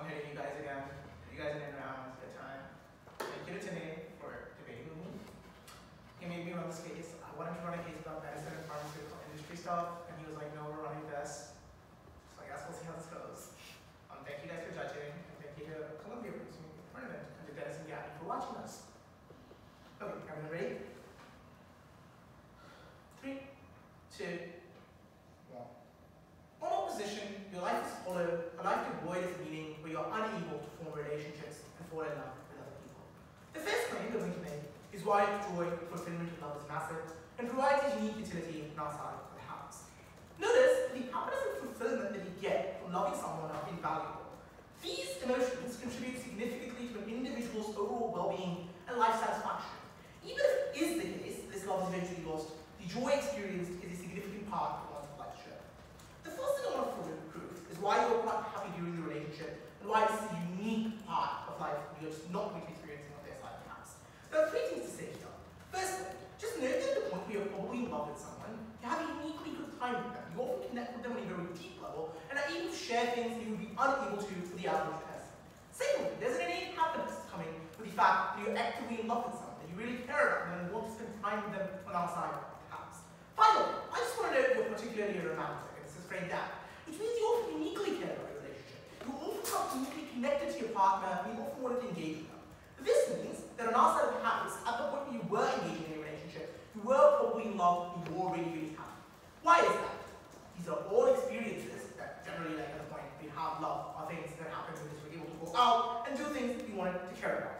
fun hitting you guys again. You guys have been around. It's a good time. Thank you to Tane for debating with me. He made me run this case. I wanted to run a case about medicine and pharmaceutical industry stuff, and he was like, no, we're running this. So I guess we'll see how this goes. Thank you guys for judging, and thank you to Columbia for hosting the tournament, and to Dennis and Gabby for watching us. Okay, everyone ready? 3, 2, 1. On opposition, your life is hollow, a life devoid of meaning, where you're unable to form relationships and fall in love with other people. The first claim that we can make is why joy, fulfillment of love is massive, and provides a unique utility outside of the house. Notice the happiness and fulfillment that we get from loving someone are invaluable. These emotions contribute significantly to an individual's overall well-being and life satisfaction. Even if it is the case that this love is eventually lost, the joy experienced is a significant part of one's life share. The first thing I want to prove is why you're quite happy during the relationship, and why this is a unique part of life you're just not going to be experiencing on their side of the house. There are 3 things to say here. Firstly, just note that at the point where you're probably in love with someone, you have a uniquely good time with them. You often connect with them on a very deep level, and are able to share things that you would be unable to for the average person. Secondly, there's an innate happiness coming with the fact that you're actively in love with someone, that you really care about them and want to spend time with them on outside of the house. Finally, I just want to note you're particularly romantic, and this is framed out, which means you often uniquely care about your relationship. You often felt uniquely connected to your partner, and you often wanted to engage with them. This means that on our side of the house, at the point where you were engaging in a relationship, you were probably in love, you were really, really happy. Why is that? These are all experiences that generally, like at the point we have love, are things that happen because we're able to go out and do things that we wanted to care about.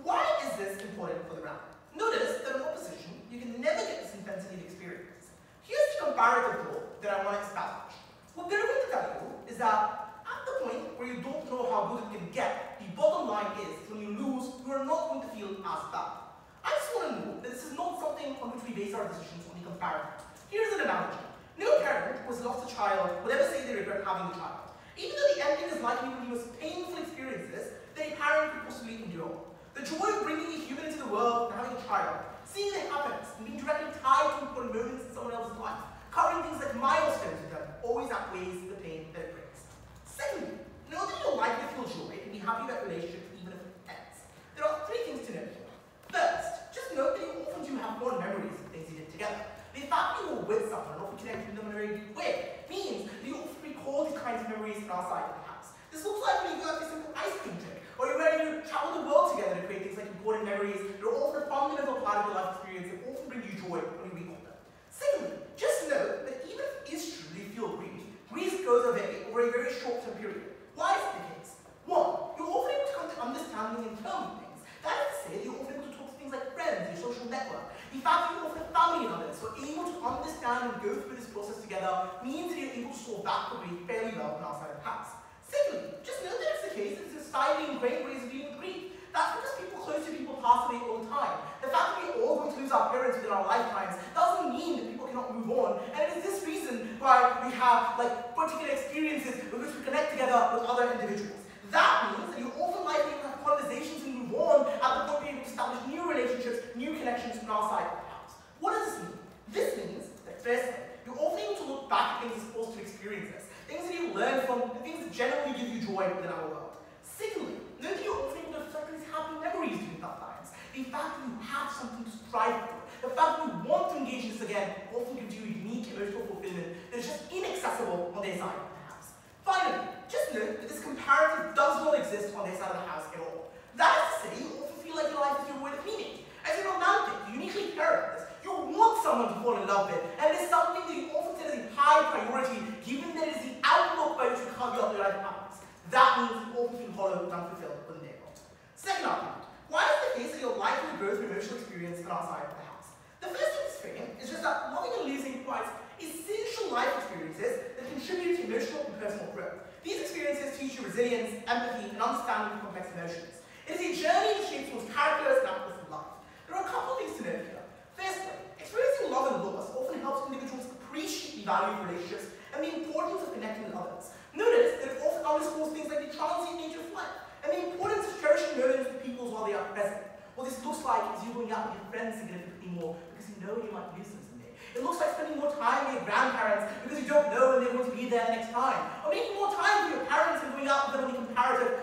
Why is this important for the round? Notice that in opposition, you can never get this intensity of experience. Here's the comparative law that I want to establish. What they're going to tell you is that at the point where you don't know how good it can get, the bottom line is when you lose, you are not going to feel as bad. I just want to note that this is not something on which we base our decisions on the comparative. Here's an analogy. No parent who has lost a child would ever say they regret having the child. Even though the ending is likely one of the most painful experiences that a parent could possibly endure. The joy of bringing a human into the world and having a child, seeing their happiness and being directly tied to important moments in someone else's life, covering things like milestones with them, always outweighs the pain that it brings. Secondly, know that you're likely to feel joy and be happy about relationships even if it ends. There are 3 things to note here. First, just note that you often do have fond memories of things you did together. The fact that you were with someone and often connected with them in a very deep way means that you often recall these kinds of memories from outside of the house. This looks like when you go out to a simple ice cream trick, or you're ready to travel the world together to create things like important memories that are often a fundamental part of your life experience that often bring you joy when you recall them. Secondly, just note that even if it is true that you feel grief, grief goes away over a very short-term period. Why is it the case? 1, you're often able to come to understanding and term things. That is to say, you're often able to talk to things like friends, your social network. In fact, you're often family and others, so able to understand and go through this process together means that you're able to solve that grief fairly well on outside of the house. Secondly, just note that it's the case that it's societally ingrained ways of dealing with grief. That's because people close to people pass away all the time. The fact that we're all going to lose our parents within our lifetimes doesn't mean that people cannot move on. And it is this reason why we have particular experiences with which we connect together with other individuals. That means that you're often likely to have conversations and move on at the point where you establish new relationships, new connections from outside of the house. What does this mean? This means that firstly, you're often able to look back at things as opposed to experiences, things that you learn from, and things that generally give you joy within our world. Secondly, note that you're often able to reflect these happy memories during tough times. The fact that you have something to strive for, the fact that you want to engage in this again, often gives you a unique emotional fulfillment that is just inaccessible on their side of the house. Finally, just note that this comparative does not exist on their side of the house at all. That is to say, you often feel like your life is devoid of meaning. As a romantic, you uniquely care about this. You want someone to fall in love with, and it is something that you often set as a high priority, given that it is the outlook by which you carve out your life happiness. That means you often feel hollow and unfulfilled when they're not. Second argument, why is it the case that you're likely to grow through emotional experience on outside of the house? The first thing to frame is just that loving and losing requires essential life experiences that contribute to emotional and personal growth. These experiences teach you resilience, empathy, and understanding of complex emotions. It is a journey that shapes one's characters and outlook for life. There are a couple of things to note here. Firstly, experiencing love and loss often helps individuals appreciate the value of relationships and the importance of connecting with others. Notice that it often underscores things like the transient nature of life and the importance of cherishing moments with people while they are present. What this looks like is you going out with your friends significantly more because you know you might lose them someday. It looks like spending more time with your grandparents because you don't know when they're going to be there the next time. Or making more time with your parents and going out with them on a comparative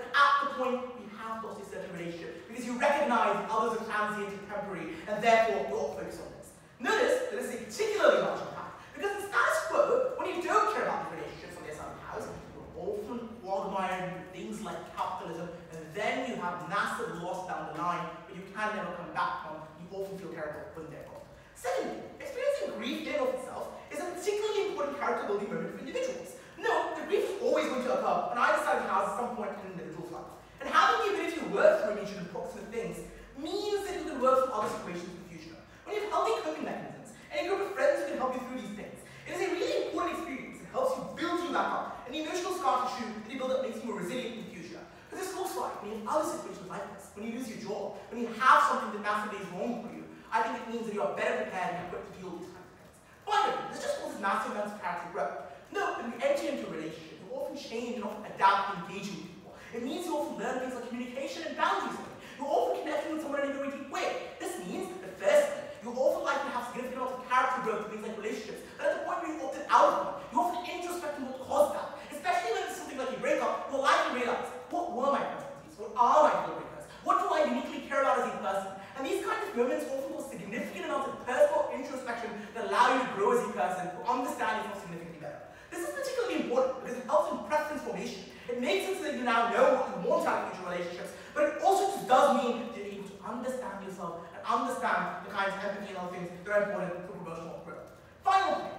recognize others are transient and temporary, and therefore you ought to focus on this. Notice that this is a particularly large impact, because in status quo, when you don't care about the relationships on the other house, you're often admiring things like capitalism, and then you have massive loss down the line, but you can never come back from. You often feel terrible when they're gone. Secondly, experiencing grief in and of itself is a particularly important character building moment for individuals. No, the grief is always going to occur on either side of the house at some point in an individual's life. And having the ability to work through immediate and proximate things means that you can work through other situations in the future. When you have healthy coping mechanisms, and a group of friends who can help you through these things, it is a really important experience. It helps you build you back up, and the emotional scar tissue that you build up makes you more resilient in the future. But this looks like when you have other situations like this, when you lose your job, when you have something that massively is wrong for you, I think it means that you are better prepared and equipped to deal with these kinds of things. Finally, this just causes massive amounts of character growth. No, when you enter into a relationship, you often change and often adapt and engage with people. It means you often learn things like communication and boundaries. You're often connecting with someone in a very deep way. This means that firstly, you're often likely to have significant amounts of character growth in things like relationships, but at the point where you opted out of them, you often introspect on what caused that. Especially when it's something like a breakup, you'll likely realize, what were my personalities? What are my deal breakers? What do I uniquely care about as a person? And these kinds of moments often cause significant amounts of personal introspection that allow you to grow as a person, to understand yourself significantly better. This is particularly important because it helps in preference formation. It makes it so that you now know what you want out of future relationships, but it also just does mean that you're able to understand yourself and understand the kinds of empathy and other things that are important for promotional growth. Final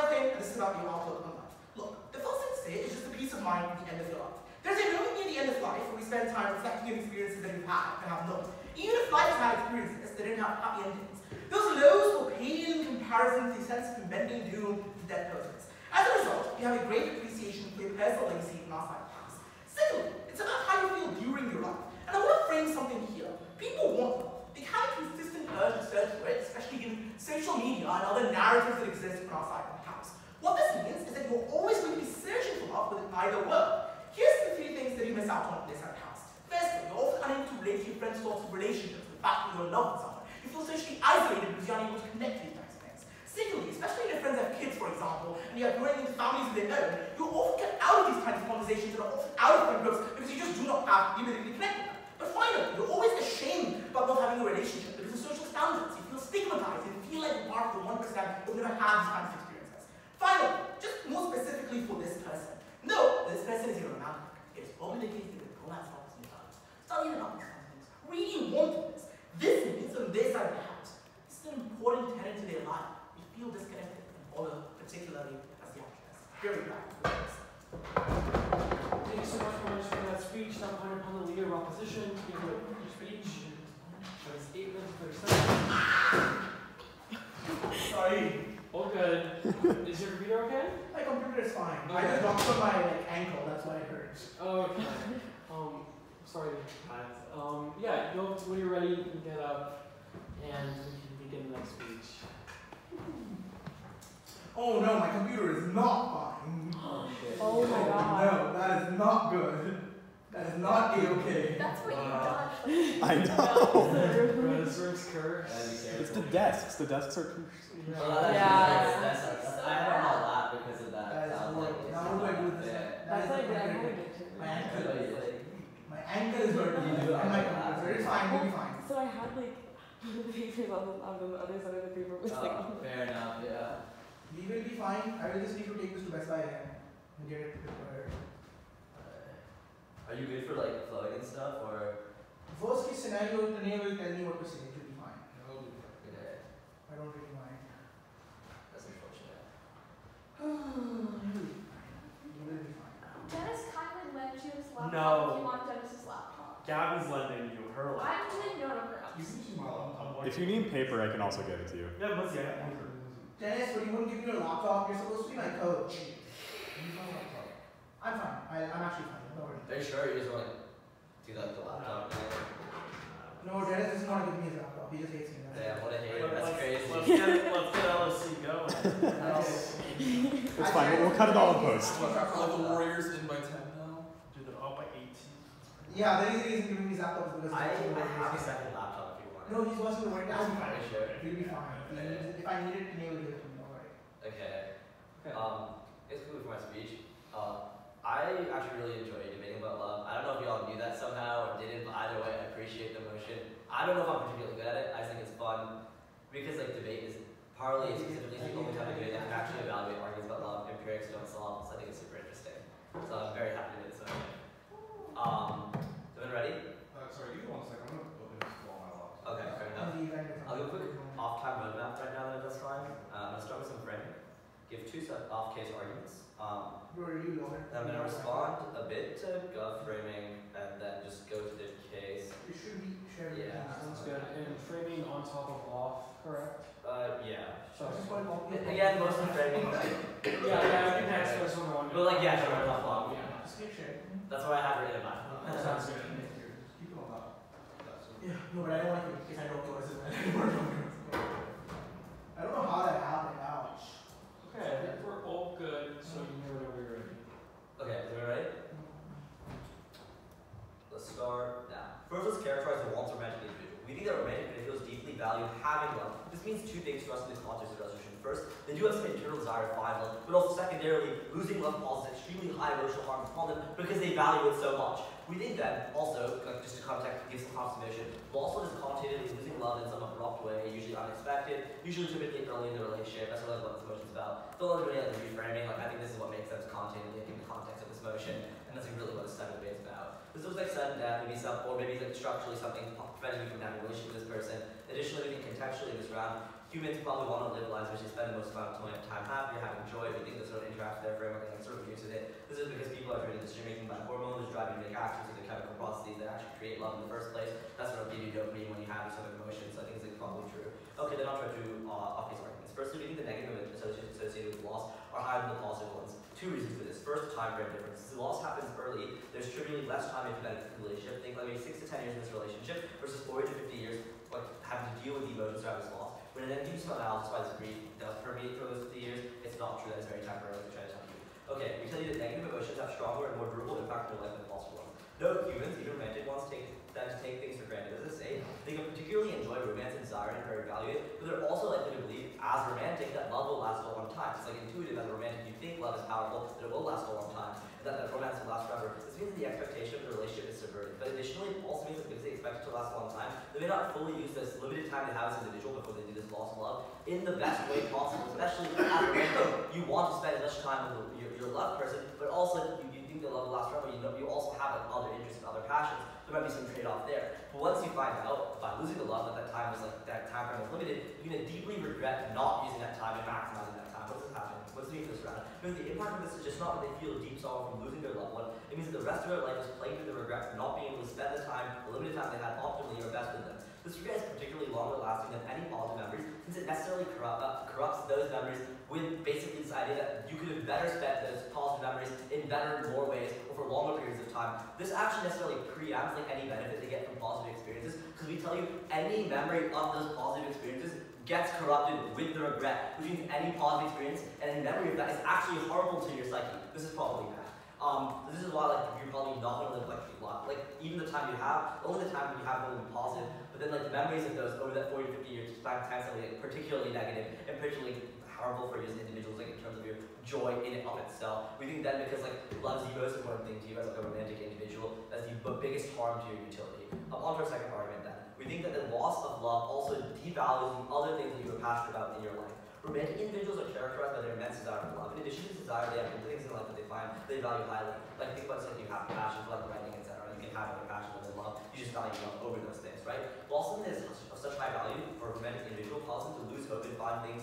thing, and this is about your outlook on life. Look, the first thing to say is just the peace of mind at the end of your life. There's a moment near the end of life where we spend time reflecting on experiences that we've had and have not. Even if life has had experiences that didn't have happy endings, those lows will pale in comparison to the sense of impending doom to dead persons. As a result, you have a great appreciation for your personal legacy in our side of the house. Secondly, it's about how you feel during your life. And I want to frame something here. People want love. They have a consistent urge to search for it, especially given social media and other narratives that exist on our side of the house. What this means is that you're always going to be searching for love within either world. Here's the three things that you miss out on this side of the house. Firstly, you're often unable to relate to your friends' sorts of relationships, the fact that you're in love with someone. You feel socially isolated because you're unable to connect to these types of things. Secondly, especially when your friends have kids, for example, and you're growing into families of their own, you often get out of these kinds of conversations that are often out of friend groups because you just do not have the ability to connect with them. But finally, you're always ashamed about not having a relationship because of social standards. You feel stigmatized, you feel like you're part of the 1% who've never had these kinds of experiences. Finally, just more specifically for this person, know that this person is your romantic. It is probably the case that you don't have thoughts sometimes. Studying about these kinds of things. Really wanting this. This means on their side of the house. This is an important tenet to their life. You feel disconnected and bother, particularly as the actress. Very bad. Thank you so much for that speech. Now calling upon the leader of opposition to give a speech. That is 8 minutes and 30 seconds. Sorry. All good. Is your computer okay? My computer is fine. Okay. I just knocked on my ankle, that's why it hurts. Oh, okay. Sorry to that. Yeah, when you're ready, you can get up and we can begin the next speech. Oh no, my computer is not fine. Oh shit. Oh my god. No, that is not good. That is not okay. That's what you've done. I know. This room's cursed. It's the desks. The desks are cursed. Yeah. I have a lot because of that. That is horrible. Now what do I do with this? That's like that. My ankle is hurting. And my computer. It's fine, we'll be fine. So I had like the papers on the other side of the paper was like. Fair enough, yeah. We will be fine. I will just need to take this to Best Buy again and get it prepared. Are you good for like flowing and stuff, or? Worst case scenario, Tanya will tell me what to say. It will be fine. Yeah, I don't really mind. that's unfortunate. You will be fine. Dennis kindly lent you his laptop No. if you want Dennis's laptop. Gabby's lending you her laptop. I'm doing no her You ups. can use my laptop. If you need paper, I can also get it to you. Yeah, Muzzy, I have Dennis, but you wouldn't give me your laptop. You're supposed to be my coach. I'm fine. I'm actually fine. Don't worry. Are you sure you just want to do like the laptop thing? No, Dennis doesn't want to give me his laptop. He just hates me. Damn, what a hater. That's crazy. Let's get LSC going. It's fine. We'll cut it all in post. Are the Warriors in by 10 now? Dude, they're up by 18. Yeah, the reason he isn't giving me his laptop is because I he's watching the have a Warriors. second laptop if you want. No, he's watching the Warriors. I'll be fine. Are you sure? He'll be fine. If I need it, Tanya will give it to me. Don't worry. Okay. Okay. It's cool for my speech. I actually really enjoy debating about love. I don't know if y'all knew that somehow or didn't, but either way, I appreciate the emotion. I don't know if I'm particularly good at it. I just think it's fun because like debate is partly specifically the only time I do it. I can actually evaluate arguments about love. Empirics don't solve, so I think it's super interesting. So I'm very happy to do this motion. Everyone ready? Sorry, give me 1 second. I'm gonna open this wall my lock. Okay, fair enough. I'll do a quick off-time roadmap right now that that's fine. I'm gonna start with some framing. Give 2 off-case arguments. Then I'm gonna respond a bit to gov framing and then just go to the case. It should be shared. Yeah. Sounds good. And framing on top of off, correct? Yeah. So, Again, mostly framing. yeah, I can answer this one. But like, yeah, sure, top off. Yeah. Just keep sharing. That's what I have written in my Sounds good. Just keep it on top. Yeah, no, but I don't want you because I don't know what's in there. I don't know how that happened. Ouch. Okay, I think we're all good, so you know whenever you're ready. Okay, is everyone ready? Let's start now. First, let's characterize the wants of romantic individual. We think that romantic individuals deeply value having love. This means 2 things for us in this context of resolution. First, they do have some internal desire to find love, but also secondarily, losing love causes extremely high emotional harm upon them because they value it so much. We think that also, just to context, give some consummation, loss is quantitatively losing love in some abrupt way, usually unexpected, usually typically early in the relationship. That's really what this motion is about. Don't let anybody like reframing. Like I think this is what makes sense quantitatively in the context of this motion, and that's really what this type of debate is about. This looks like sudden death, maybe some, or maybe like structurally something preventing you from having a relationship with this person. Additionally, we think contextually in this round, humans probably want to live lives which they spend the most amount of time happy, having joy. We think this sort of interacts with their framework and sort of uses it. This is because people are driven decision-making by hormones, driving to make actions and the chemical processes that actually create love in the first place. That's what will give you dopamine when you have these sort of emotions, so I think it's like probably true. Okay, then I'll try to off these arguments. Firstly, we think the negative associated with loss are higher than the positive ones. 2 reasons for this. First, time frame difference. Since loss happens early, there's trivially less time into benefit the relationship. Think like maybe 6 to 10 years in this relationship versus 40 to 50 years like having to deal with the emotions around this loss. When it then do some analysis why this brief does permeate for those 50 years, it's not true that it's very temporary, like I try to tell you. Okay, we tell you that negative emotions have stronger and more durable impact on your life than positive ones. No humans, even romantic ones, tend to take things for granted. As I say, they can particularly enjoy romance and desire and very value it, but they're also likely to believe, as romantic, that love will last a long time. It's like intuitive as a romantic, you think love is powerful, that it will last a long time, and that romance will last forever. This means that the expectation of the relationship is subverted. But additionally, it also means that because they expect it to last a long time, they may not fully use this limited time they have as an individual before they do this loss of love in the best way possible. Especially as romantic, you want to spend as much time with your loved person, but also you think the love will last forever. You also have like other interests and other passions. There might be some trade-off there. But once you find out by losing the love that time was like that time frame was limited, you're gonna deeply regret not using that time and maximizing that time. What's this happening? What's the meaning of this round? Because the impact of this is just not that they feel deep sorrow from losing their loved one. It means that the rest of their life is plagued with the regrets of not being able to spend the time, the limited time they had optimally or best with them. This regret is particularly longer lasting than any positive memories, since it necessarily corrupts those memories with basically this idea that you could have better spent those positive memories in better, more ways, or for longer periods of time. This actually necessarily preempts like any benefit they get from positive experiences, because we tell you any memory of those positive experiences gets corrupted with the regret, which means any positive experience and any memory of that is actually harmful to your psyche. This is probably bad. This is why like you're probably not going to live like a lot. Like even the time you have, only the time when you have will be positive, but then like the memories of those over that 40 to 50 years time tends to be particularly negative and particularly harmful for you as individuals, like in terms of your joy in and of itself. We think then because like love is the most important thing to you as like a romantic individual, that's the biggest harm to your utility. On to our second argument then. We think that the loss of love also devalues the other things that you were passionate about in your life. Romantic individuals are characterized by their immense desire for love. In addition to desire, they have things in life that they find they value highly. Like think about something you have a passion for, like writing, etc. You can have other passions other than love. You just value love over those things, right? While something is of such high value for a romantic individual causes them to lose hope in finding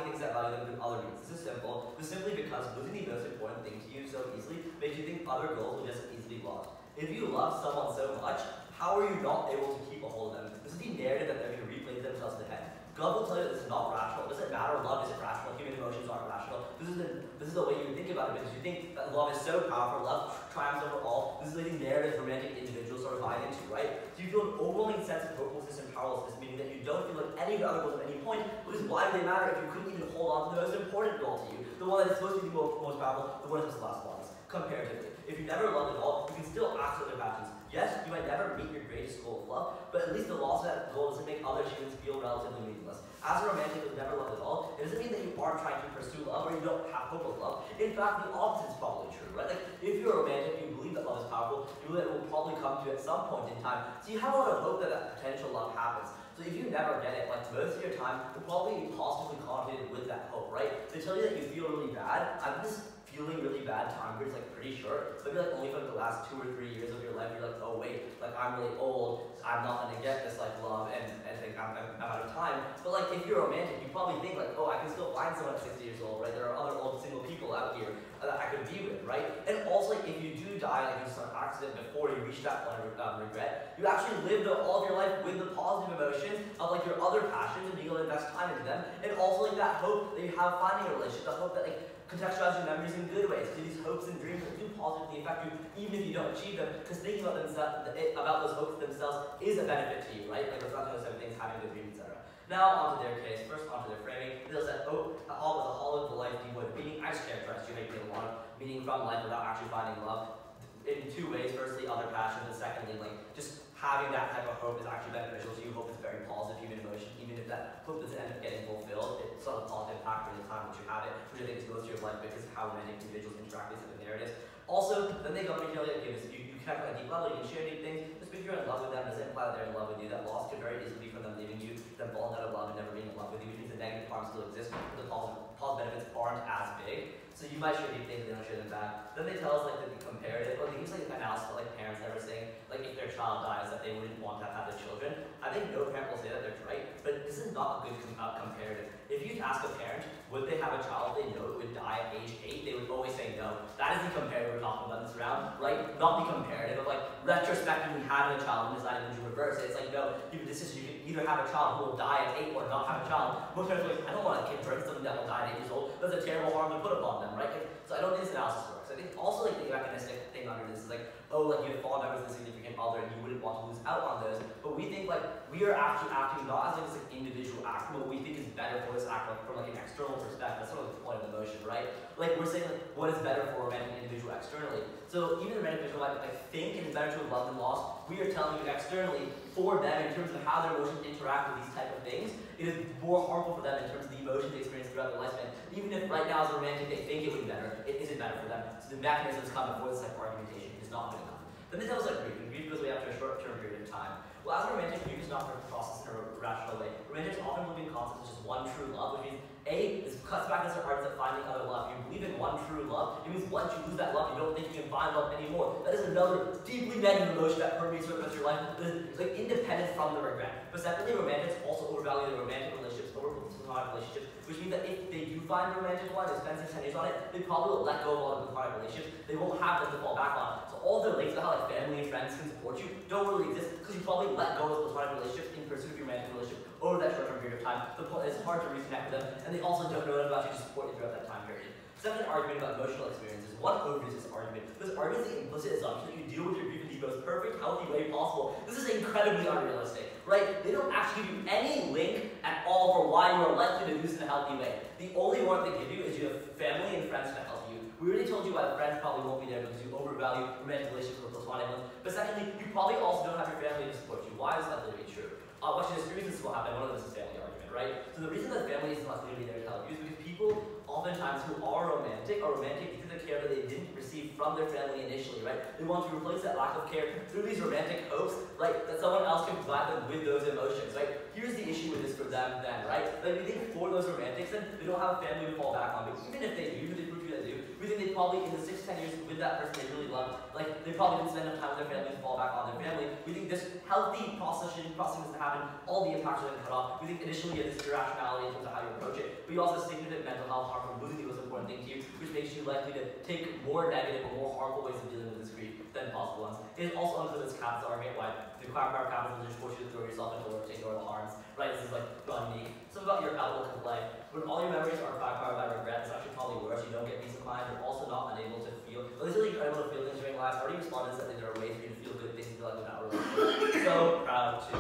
things that value them through other means. This is simple. This is simply because losing the most important thing to you so easily makes you think other goals will just as easily be lost. If you love someone so much, how are you not able to keep a hold of them? This is the narrative that they're going to replay themselves in the head. God will tell you that this is not rational. It doesn't matter love isn't rational. Human emotions aren't rational. This is the way you would think about it because you think that love is so powerful. Love triumphs over all. This is the narrative romantic individuals are buying into, right? So you feel an overwhelming sense of hopelessness and powerlessness, meaning that you don't feel like any of the other goals at any point. Because why do they matter if you couldn't even hold on to the most important goal to you? The one that is supposed to be the most powerful, the one that's the last ones, comparatively. If you never loved at all, you can still act on their passions. Yes, you might never meet your greatest goal of love, but at least the loss of that goal doesn't make other humans feel relatively meaningless. As a romantic who's never loved at all, it doesn't mean that you aren't trying to pursue love or you don't have hope of love. In fact, the opposite is probably true, right? Like, if you're a romantic and you believe that love is powerful, people that will probably come to you at some point in time. So you have a lot of hope that that potential love happens. So if you never get it, like most of your time, you'll probably be positively connotated with that hope, right? They tell you that you feel really bad. I'm just feeling really bad time period is like pretty short. Maybe like only for like the last 2 or 3 years of your life, you're like, oh wait, like I'm really old, so I'm not gonna get this like love and think I'm out of time. But like if you're romantic, you probably think like, oh, I can still find someone at 60 years old, right? There are other old single people out here that I could be with, right? And also like if you do die like in some accident before you reach that point of regret, you actually lived all of your life with the positive emotions of like your other passions and being able to invest time into them, and also like that hope that you have finding a relationship, the hope that like contextualize your memories in good ways, do these hopes and dreams that do positively affect you even if you don't achieve them, because thinking about those hopes themselves is a benefit to you, right? Like reflecting on those things, having a good dream, etc. Now onto their case, first onto their framing. They said, oh, all was a hollow the life devoid of meaning. I just characterized you making a lot of meaning from life without actually finding love in 2 ways. Firstly, other passions, and secondly, like just having that type of hope is actually beneficial to you. Hope is very positive human emotion, even if that hope doesn't end up getting fulfilled. It's still a positive impact in the time that you have it, which I think is most of your life because of how romantic individuals interact with different narratives. Also, then they go and tell you, okay, you connect on a deep level, you can share deep things. Just because you're in love with them doesn't imply that they're in love with you. That loss could very easily be from them leaving you, them falling out of love and never being in love with you, which means the negative harms still exist, but the positive benefits aren't as big. So you might share deep things, they don't share them back. Then they tell us like that the comparative, or they use like analysis that like parents ever saying, like if their child dies that they wouldn't want to have the children. I think no parent will say that they're right, but this is not a good comparative. If you ask a parent, would they have a child they know would die at age 8, they would always say no. That is the comparative we're talking about in this round, right? Not the comparative of like retrospectively having a child and deciding to reverse it. It's like no, you can either have a child who will die at 8 or not have a child. Most parents are like, I don't want a kid birth something that will die at 8 years old. That's a terrible harm to put upon them, right? Like, so I don't think this analysis works. I think also like the mechanistic thing under this is like, oh, like you have fond memories of a significant other and you wouldn't want to lose out on those. But we think like we are actually acting not as like this like individual act, but what we think is better for this act like from like an external perspective. That's sort of the point of the motion, right? Like we're saying like what is better for a romantic individual externally. So even the romantic individual might like think it is better to have loved and lost. We are telling you externally for them in terms of how their emotions interact with these type of things, it is more harmful for them in terms of the emotions they experience throughout their lifespan. Even if right now as a romantic they think it would be better, it isn't better for them. So the mechanisms come before this type of argumentation is not good enough. Then they tell us like grief, and grief goes way after a short-term period of time. Well, as a romantic, grief is not processed in a rational way. Romantics often believe in concepts such as one true love, which means A, this cuts back to their arguments of finding other love. If you believe in one true love, it means once you lose that love, you don't think you can find love anymore. That is another deeply negative emotion that permeates the rest of your life, that is like independent from the regret. But secondly, romantics also overvalue their romantic relationships over platonic relationships, which means that if they do find a romantic one, they spend 6 10 years on it, they probably will let go of all the platonic relationships. They won't have them to fall back on. So all their links about how like family and friends can support you don't really exist because you probably let go of platonic relationships in pursuit of your romantic relationship over that short-term period of time. The point is it's hard to reconnect with them, and they also don't know enough about you to support you throughout that time period. Second argument about emotional experiences. One overviews this argument. This argument is the implicit assumption that you deal with your grief in the most perfect, healthy way possible. This is incredibly unrealistic, right? They don't actually give you any link at all for why you are likely to do this in a healthy way. The only one they give you is you have family and friends to help you. We already told you why the friends probably won't be there because you overvalue romantic relationships with platonic ones. But secondly, you probably also don't have your family to support you. Why is that really true? Actually, there's 3 reasons this will happen. One of them is a family argument, right? So the reason that family is not going to be there to help you is because people oftentimes who are romantic because of the care that they didn't receive from their family initially, right? They want to replace that lack of care through these romantic hopes, right? That someone else can provide them with those emotions, right? Here's the issue with this for them then, right? Like we think for those romantics, then they don't have a family to fall back on. But even if they do, they prove you that they do, we think they probably in the 6 10 years with that person they really love, like they probably didn't spend enough time with their family to fall back on their family. We think this healthy processing doesn't happen, all the impacts are going to cut off. We think initially you have this irrationality in terms of how you approach it, but you also have significant mental health harm from losing the most important thing to you, which makes you likely to take more negative or more harmful ways of dealing with this grief than positive ones. It is also unclear this capitalist argument why the power capitalism just forces you to throw yourself into work to ignore the harms, right? This is like not unique. So about your outlook of life, when all your memories are backfired by regret, it's actually probably worse. You don't get peace of mind. You're also not unable to feel. At least you're able to feel things during life. Already responded that there are ways for you to feel good things and feel like without relationship. So proud to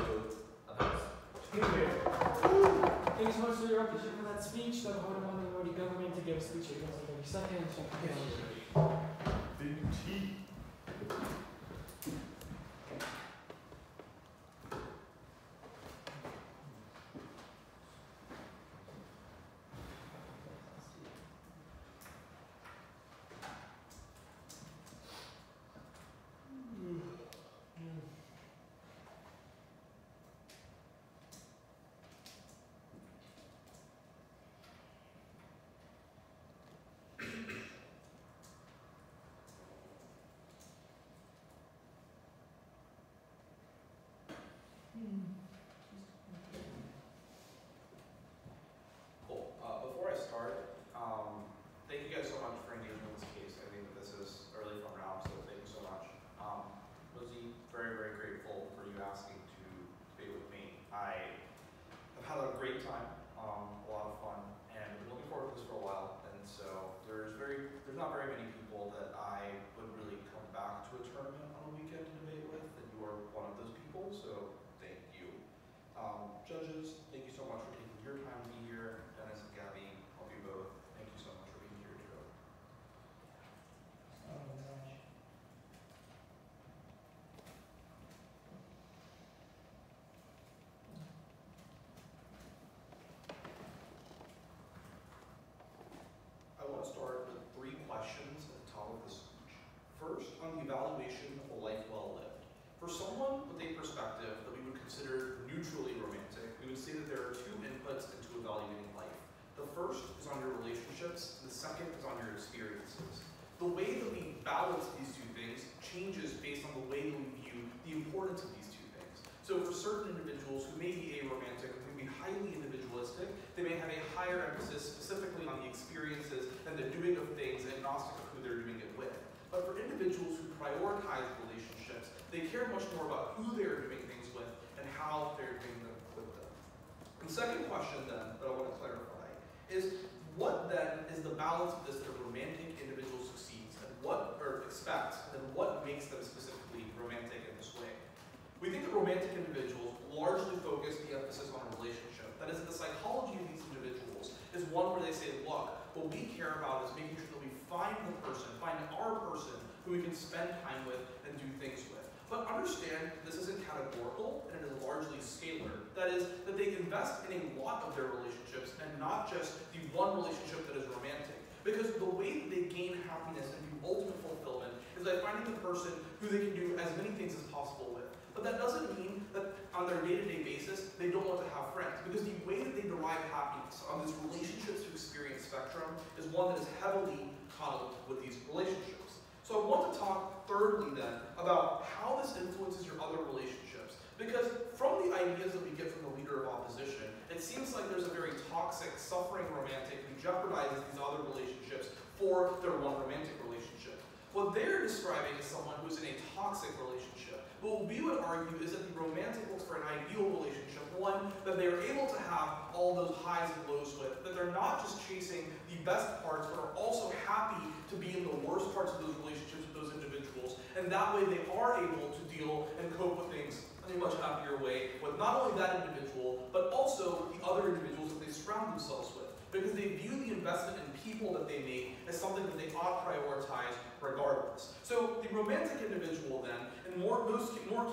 oppose. Thank you so much for your repetition for that speech. The minority government to give a speech against 30 seconds. Big T. on the evaluation of a life well lived. For someone with a perspective that we would consider neutrally romantic, we would say that there are two inputs into evaluating life. The first is on your relationships, and the second is on your experiences. The way that we balance these two things changes based on the way that we view the importance of these two things. So for certain individuals who may be aromantic or who may be highly individualistic, they may have a higher emphasis specifically on the experiences and the doing of things, agnostic of who they're doing it with. But for individuals who prioritize relationships, they care much more about who they're doing things with and how they're doing them with them. And the second question then that I want to clarify is, what then is the balance of this that a romantic individual succeeds, and what, or expects, and what makes them specifically romantic in this way? We think that romantic individuals largely focus the emphasis on a relationship. That is, the psychology of these individuals is one where they say, look, what we care about is making sure that we find the person, find our person who we can spend time with and do things with. But understand this isn't categorical, and it is largely scalar. That is, that they invest in a lot of their relationships and not just the one relationship that is romantic. Because the way that they gain happiness and do ultimate fulfillment is by finding the person who they can do as many things as possible with. But that doesn't mean that on their day-to-day basis, they don't want to have friends. Because the way that they derive happiness on this relationships to experience spectrum is one that is heavily coddled with these relationships. So I want to talk thirdly then about how this influences your other relationships. Because from the ideas that we get from the leader of opposition, it seems like there's a very toxic, suffering romantic who jeopardizes these other relationships for their one romantic relationship. What they're describing is someone who's in a toxic relationship. What we would argue is that the romantic looks for an ideal relationship, one that they're able to have all those highs and lows with, that they're not just chasing the best parts, but are also happy to be in the worst parts of those relationships with those individuals, and that way they are able to deal and cope with things in a much happier way with not only that individual, but also the other individuals that they surround themselves with, because they view the investment in people that they make as something that they ought to prioritize regardless. So the romantic individual then, in more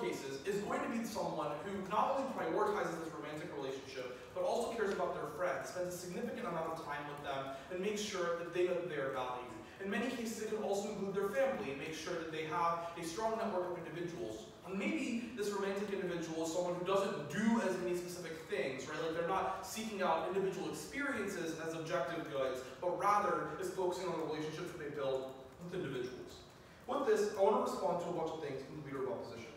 cases, is going to be someone who not only prioritizes this romantic relationship, but also cares about their friends, spends a significant amount of time with them, and makes sure that they know that they are valued. In many cases, it can also include their family and make sure that they have a strong network of individuals. And maybe this romantic individual is someone who doesn't do as many specific things, right? Like they're not seeking out individual experiences as objective goods, but rather is focusing on the relationships that they build with individuals. With this, I want to respond to a bunch of things from the leader of opposition.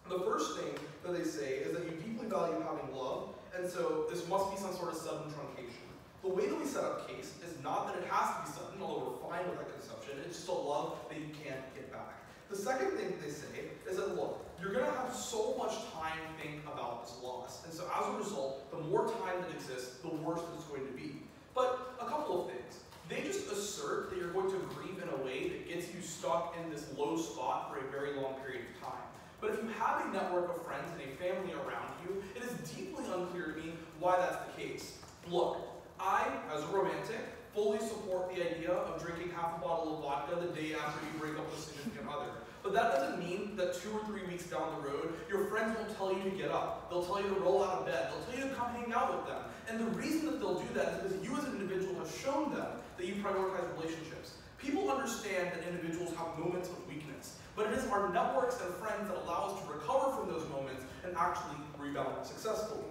The first thing that they say is that you deeply value having love, and so this must be some sort of sudden truncation. The way that we set up case is not that it has to be sudden, although we're fine with that conception. It's just a love that you can't get back. The second thing they say is that, look, you're going to have so much time to think about this loss. And so as a result, the more time that exists, the worse that it's going to be. But a couple of things. They just assert that you're going to grieve in a way that gets you stuck in this low spot for a very long period of time. But if you have a network of friends and a family around you, it is deeply unclear to me why that's the case. Look, I, as a romantic, fully support the idea of drinking half a bottle of vodka the day after you break up with a significant other. But that doesn't mean that 2 or 3 weeks down the road, your friends won't tell you to get up. They'll tell you to roll out of bed. They'll tell you to come hang out with them. And the reason that they'll do that is because you as an individual have shown them that you prioritize relationships. People understand that individuals have moments of weakness, but it is our networks and friends that allow us to recover from those moments and actually rebound successfully.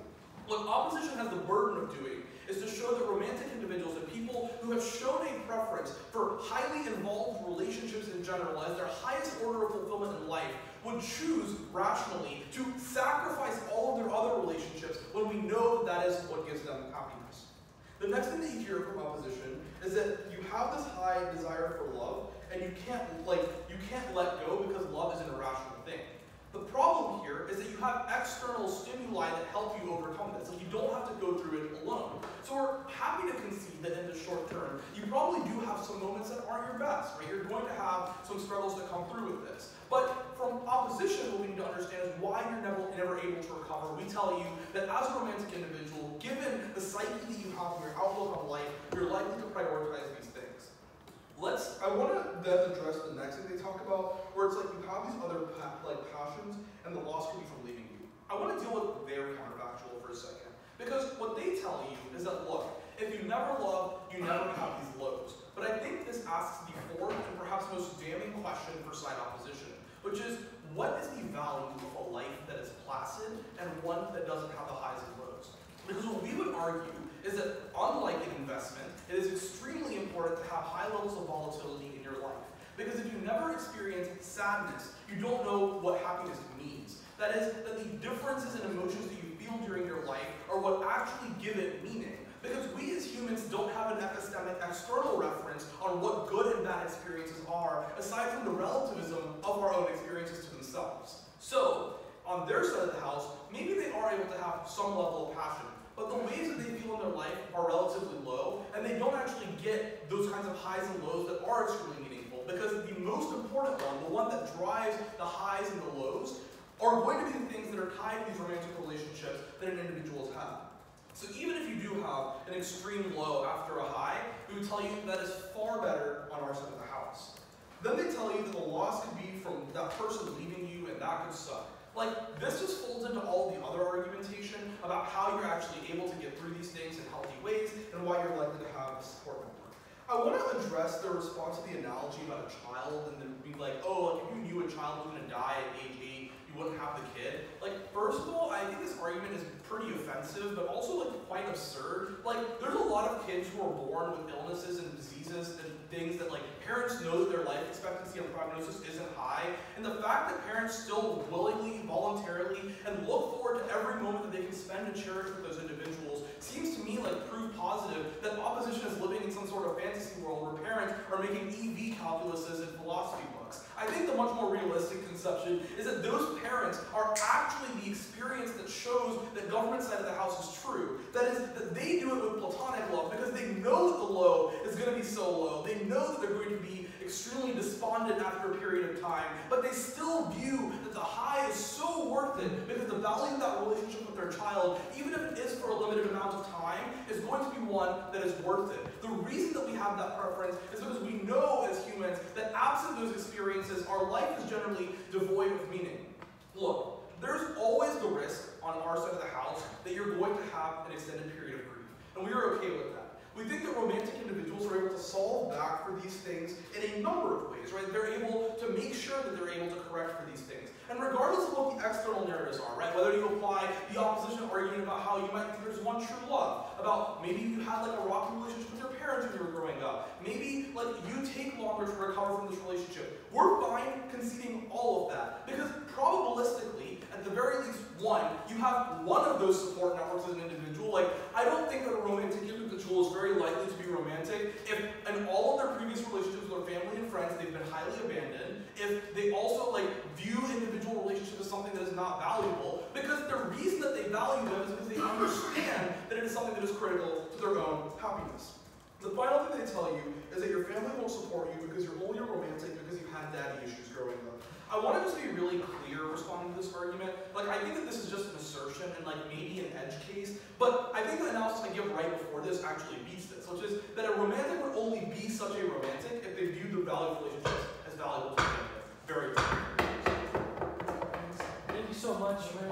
What opposition has the burden of doing is to show that romantic individuals and people who have shown a preference for highly involved relationships in general as their highest order of fulfillment in life would choose rationally to sacrifice all of their other relationships when we know that that is what gives them happiness. The next thing that you hear from opposition is that you have this high desire for love and you can't let go because love is an irrational thing. The problem here is that you have external stimuli that help you overcome this. Like you don't have to go through it alone. So we're happy to concede that in the short term, you probably do have some moments that aren't your best, right? You're going to have some struggles that come through with this. But from opposition, what we need to understand is why you're never able to recover. We tell you that as a romantic individual, given the psyche that you have and your outlook on life, you're likely to prioritize these things. I want to then address the next thing they talk about, where it's like you have these other passions, and the loss could be from leaving you. I want to deal with their counterfactual for a second, because what they tell you is that, look, if you never love, you never have these lows. But I think this asks the fourth and perhaps most damning question for side opposition. which is what is the value of a life that is placid and one that doesn't have the highs and lows? Because what we would argue is that unlike an investment, it is extremely important to have high levels of volatility in your life. Because if you never experience sadness, you don't know what happiness means. That is, that the differences in emotions that you feel during your life are what actually give it meaning. Because we as humans don't have an epistemic external reference on what good and bad experiences are, aside from the relativism of our own experiences to themselves. So, on their side of the house, maybe they are able to have some level of passion, but the ways that they feel in their life are relatively low, and they don't actually get those kinds of highs and lows that are extremely meaningful, because the most important one, the one that drives the highs and the lows, are going to be the things that are tied to these romantic relationships that an individual has had. So even if you do have an extreme low after a high, we would tell you that is far better on our side of the house. Then they tell you that the loss could be from that person leaving you, and that could suck. Like, this just folds into all the other argumentation about how you're actually able to get through these things in healthy ways and why you're likely to have a support network. I want to address the response to the analogy about a child and then be like, oh, like if you knew a child was going to die at age 8, you wouldn't have the kid. Like, first of all, I think this argument is pretty offensive, but also like quite absurd. Like, there's a lot of kids who are born with illnesses and diseases and things that like parents know that their life expectancy and prognosis isn't high, and the fact that parents still willingly, voluntarily, and look forward to every moment that they can spend and cherish with those individuals seems to me like proof positive that opposition is living in some sort of fantasy world where parents are making EV calculuses and philosophy books. I think the much more realistic conception is that those parents are actually the experience that shows that government side of the house is true. That is, that they do it with platonic love because they know that the low is going to be so low. They know that they're going to be extremely despondent after a period of time, but they still view that the high is so worth it because the value of that relationship with their child, even if it is for a limited amount of time, is going to be one that is worth it. The reason that we have that preference is because we know as humans that absent those experiences, our life is generally devoid of meaning. Look, there's always the risk on our side of the house that you're going to have an extended period of grief, and we are okay with that. We think that romantic individuals are able to solve back for these things in a number of ways, right? They're able to make sure that they're able to correct for these things. And regardless of what the external narratives are, right? Whether you apply the opposition argument about how you might think there's one true love, about maybe you had like a rocky relationship with your parents when you were growing up, maybe like you take longer to recover from this relationship. We're fine conceding all of that because probabilistically, at the very least one, you have one of those support networks as an individual. Like, I don't think that a romantic individual is very likely to be romantic if in all of their previous relationships with their family and friends, they've been highly abandoned, if they also like view individual relationships as something that is not valuable, because the reason that they value them is because they understand that it is something that is critical to their own happiness. The final thing they tell you is that your family won't support you because you're only a romantic because you've had daddy issues growing up. I want to just be really clear responding to this argument. Like, I think that this is just an assertion and like maybe an edge case, but I think the analysis I give right before this actually beats this, which is that a romantic would only be such a romantic if they viewed the value of relationships as valuable to them. Very important. Thank you so much for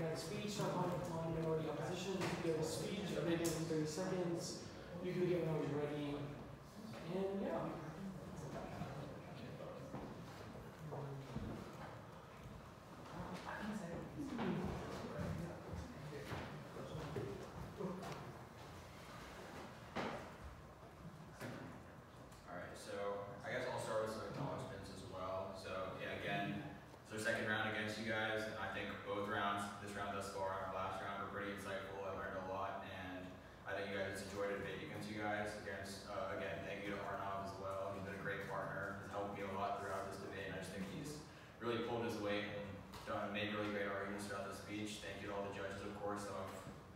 that speech. Now on minority opposition, you give a speech, maybe in 30 seconds. You can get whenever you're ready. And yeah. Really pulled his weight and made really great arguments throughout the speech. Thank you to all the judges, of course, some of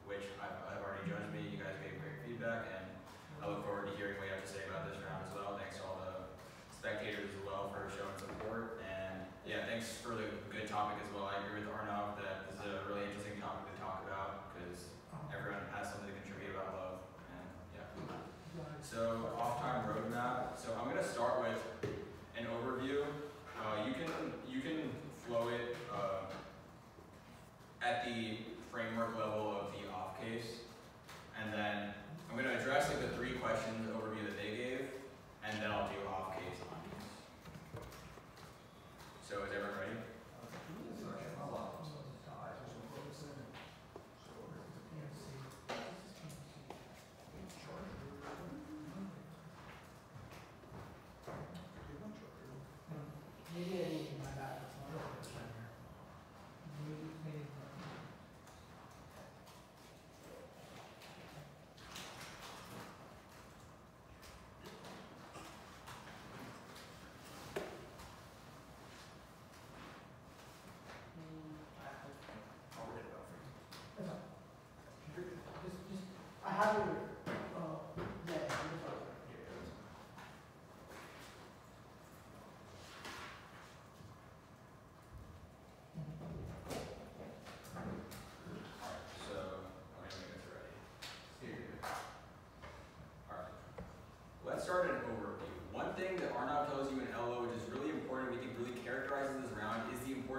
which have already judged me. You guys gave great feedback, and I look forward to hearing what you have to say about this round as well. Thanks to all the spectators as well for showing support. And yeah, thanks for the good topic as well. I agree with Arnav that this is a really interesting topic to talk about because everyone has something to contribute about love. And yeah. So, off-time roadmap. So I'm going to start with an overview. You can flow it at the framework level of the off case, and then I'm going to address like the 3 questions overview that they gave, and then I'll do off case on these. So is everyone ready?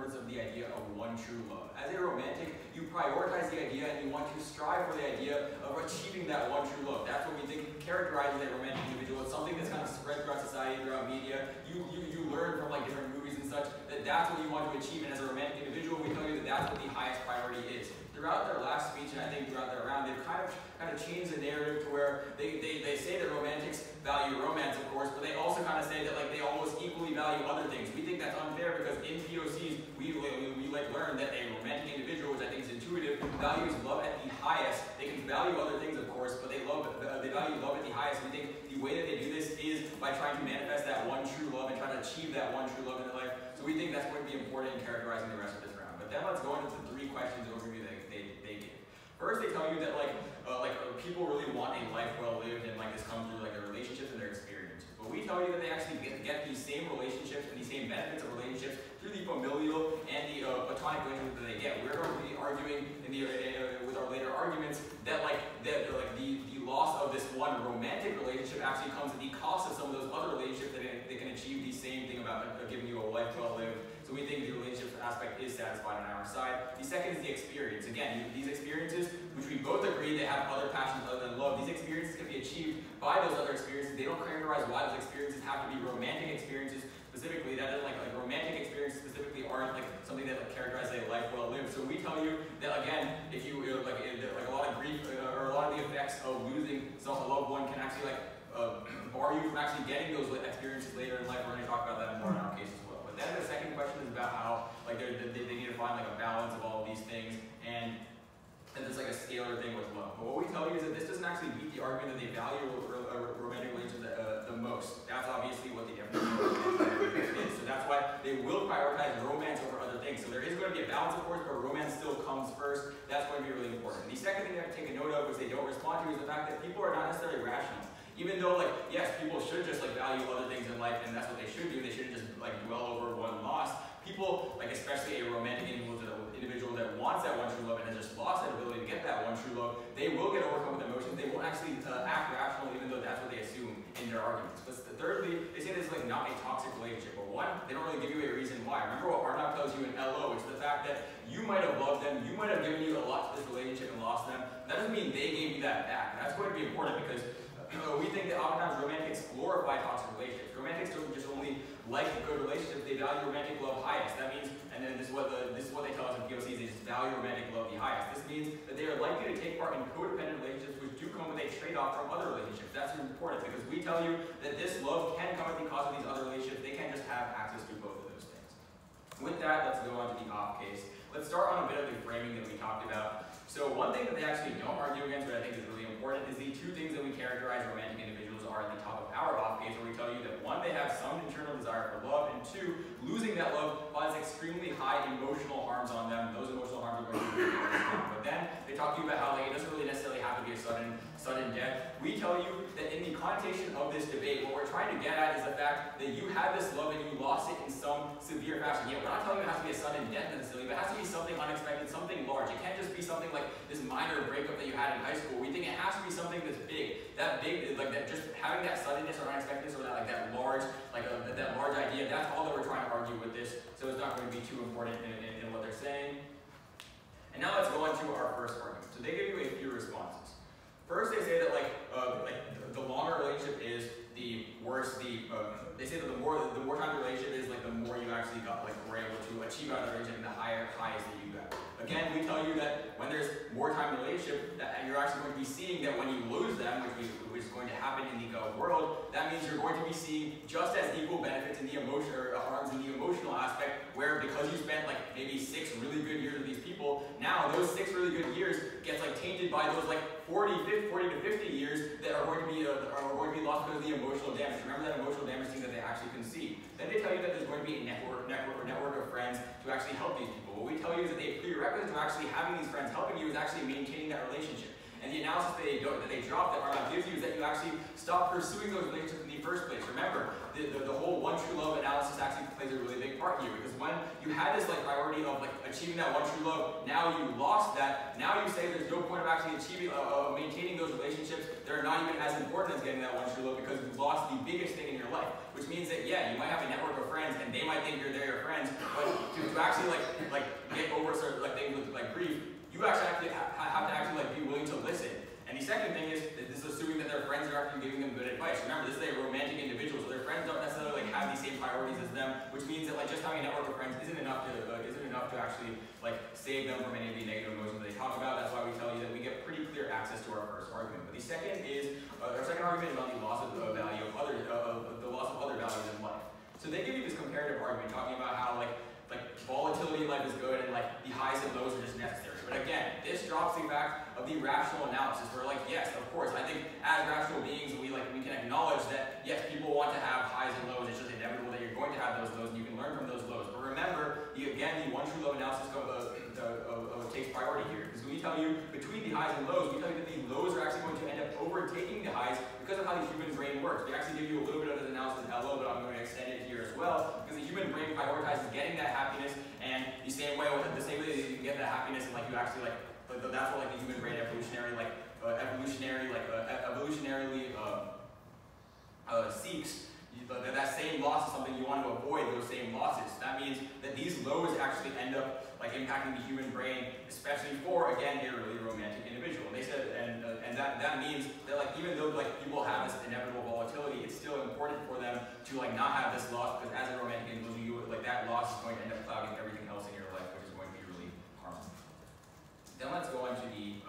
importance of the idea of one true love. As a romantic, you prioritize the idea and you want to strive for the idea of achieving that one true love. That's what we think characterizes a romantic individual. It's something that's kind of spread throughout society, throughout media. You learn from like different movies and such that that's what you want to achieve. And as a romantic individual, we tell you that that's what the highest priority is. Throughout their last speech, and I think throughout their round, they've kind of changed the narrative to where they say that romantics value romance, of course, but they also kind of say that like they almost equally value other things. We think that's unfair because in POCs, we like learn that a romantic individual, which I think is intuitive, values love at the highest. They can value other things, of course, but they value love at the highest. We think the way that they do this is by trying to manifest that one true love and trying to achieve that one true love in their life. So we think that's going to be important in characterizing the rest of this round. But then let's go into the 3 questions overview that they give. First, they tell you that people really want a life well lived, and like this comes through like their relationships and their experience. But we tell you that they actually get these same relationships and these same benefits of relationships through the familial and the platonic relationships that they get. We're going to be arguing with our later arguments that the loss of this one romantic relationship actually comes at the cost of some of those other relationships that they can achieve the same thing about giving you a life well lived. So we think the relationship aspect is satisfied on our side. The second is the experience. Again, these experiences, which we both agree they have other passions other than love, these experiences can be achieved by those other experiences. They don't characterize why those experiences have to be romantic experiences specifically. That doesn't like romantic experiences specifically aren't like something that like characterizes a life well lived. So we tell you that again, if you like a lot of grief or a lot of the effects of losing a loved one can actually bar you from actually getting those experiences later in life. We're going to talk about that more in our case as well. But then the second question is about how like they need to find like a balance of all of these things, and there's like a scalar thing with love. But what we tell you is that this doesn't actually beat the argument that they value romantic relationships the most. That's obviously what the definition of romantic is. So that's why they will prioritize romance over other things. So there is going to be a balance, of course, but romance still comes first. That's going to be really important. The second thing they have to take a note of, which they don't respond to, is the fact that people are not necessarily rational. Even though, like, yes, people should just like value other things in life, and that's what they should do. They shouldn't just like dwell over one loss. People, like especially a romantic individual that wants that one true love and has just lost that ability to get that one true love, they will get overcome with emotions. They won't actually act rational, even though that's what they assume in their arguments. But thirdly, they say this is like not a toxic relationship. But one, they don't really give you a reason why. Remember what Arnav tells you in LO, which is the fact that you might have loved them, you might have given you a lot to this relationship and lost them. That doesn't mean they gave you that back. That's going to be important because we think that oftentimes romantics glorify toxic relationships. Romantics don't just only like good relationships, they value romantic love highest. That means, and then this is what they tell us in POCs, they just value romantic love the highest. This means that they are likely to take part in codependent relationships which do come with a trade-off from other relationships. That's important because we tell you that this love can come at the cost of these other relationships. They can't just have access to both of those things. With that, let's go on to the off case. Let's start on a bit of the framing that we talked about. So one thing that they actually don't argue against, but I think is really important, is the 2 things that we characterize romantic individuals are at the top of our off case, where we tell you that 1, they have some internal desire for love, and 2, losing that love causes extremely high emotional harms on them. Those emotional harms are going to be But then they talk to you about how like, it doesn't really necessarily have to be a sudden death. We tell you that in the connotation of this debate, what we're trying to get at is the fact that you had this love and you lost it in some severe fashion. Yeah, we're not telling you it has to be a sudden death necessarily, but it has to be something unexpected, something large. It can't just be something like this minor breakup that you had in high school. We think it has to be something that's big. That big, like that, just having that suddenness or unexpectedness or that large, that large idea. That's all that we're trying to argue with this. So it's not going to be too important in what they're saying. And now let's go on to our first argument. So they give you a few responses. First, they say that the longer a relationship is, the worse they say that the more time the relationship is, like the more you actually were able to achieve out of the relationship and the highest that you got. Again, we tell you that when there's more time in the relationship, that you're actually going to be seeing that when you lose them, which is going to happen in the world, that means you're going to be seeing just as equal benefits in the emotion or harms in the emotional aspect, where because you spent like maybe 6 really good years with these people, now those 6 really good years gets like tainted by those like 40 to 50 years that are going to be lost because of the emotional damage. Remember that emotional damage thing that they actually can see. Then they tell you that there's going to be a network of friends to actually help these people. What we tell you is that the prerequisite to actually having these friends helping you is actually maintaining that relationship. And the analysis that they drop that Arnav gives you is that you actually stop pursuing those relationships in the first place. Remember, the whole one true love analysis actually plays a really big part here, because when you had this priority of achieving that one true love, now you lost that. Now you say there's no point of actually achieving maintaining those relationships. They're not even as important as getting that one true love because you've lost the biggest thing in your life. Which means that yeah, you might have a network of friends and they might think they're your friends, but to actually a network of friends isn't enough to actually like save them from any of the negative emotions that they talk about. That's why we tell you that we get pretty clear access to our first argument. But the second is our second argument is about the loss of value of other the loss of other values in life. So they give you this comparative argument talking about how like volatility in life is good and like the highs and lows are just necessary. But again, this drops the fact of the rational analysis. Where like, yes, of course, I think as rational beings we can acknowledge that yes, people want to have highs and lows. It's just inevitable that you're going to have those lows and you can learn from those lows. But remember, the one true love analysis takes priority here. Because we tell you between the highs and lows, we tell you that the lows are actually going to end up overtaking the highs because of how the human brain works. We actually give you a little bit of this analysis in LO, but I'm going to extend it here as well. Because the human brain prioritizes getting that happiness, and the same way that you can get that happiness, and like you actually like that's what like the human brain evolutionarily seeks. That same loss is something you want to avoid, those same losses. That means that these lows actually end up like impacting the human brain, especially for, again, a really romantic individual. And they said, and that means that like even though like people have this inevitable volatility, it's still important for them to like not have this loss, because as a romantic individual, like that loss is going to end up clouding everything else in your life, which is going to be really harmful. Then let's go into the